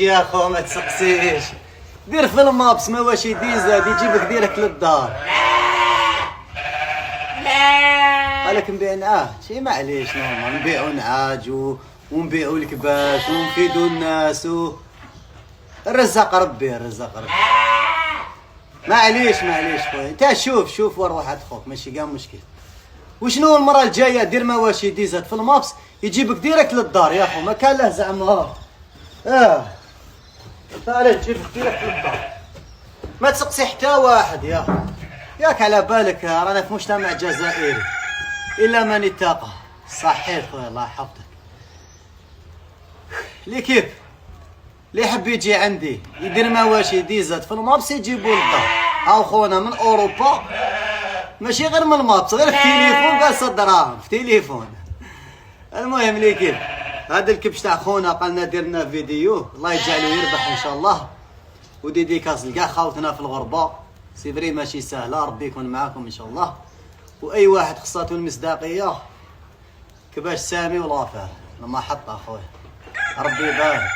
يا خو ما تسقسيش، دير في المابس ما واش يديزاد يجيبك ديرك للدار. قالك نبيع نعاج، شي معليش نورمال نبيعو نعاج ونبيعو الكباش ونفيدو الناس الرزاق ربي الرزاق ربي. معليش خويا، انت شوف وروحات خوك ماشي كاع مشكل. وشنو المرة الجاية دير مواشي ديزات في المابس يجيبك ديريكت للدار يا خو، ما كان له زعما تعال تجيبك ديريكت للدار، ما تسقسي حتى واحد ياك على بالك رانا في مجتمع جزائري الا من اتقى. صحيح خويا الله يحفظك. لي كيف اللي يحب يجي عندي يدير مواشي ديزات في المابس يجيبو للدار. هاو خونا من اوروبا ماشي غير من المابس، غير في التليفون قاص الدراهم في تليفون. المهم لي كيف هذا الكبش تاع خونا قالنا درنا فيديو، الله يجعله يربح ان شاء الله، وديديكاس لكاع خاوتنا في الغربه. سي فري ماشي سهله، ربي يكون معاكم ان شاء الله. واي واحد خصاتو المصداقيه كباش سامي ولافاه لما حطها خويا ربي يبارك.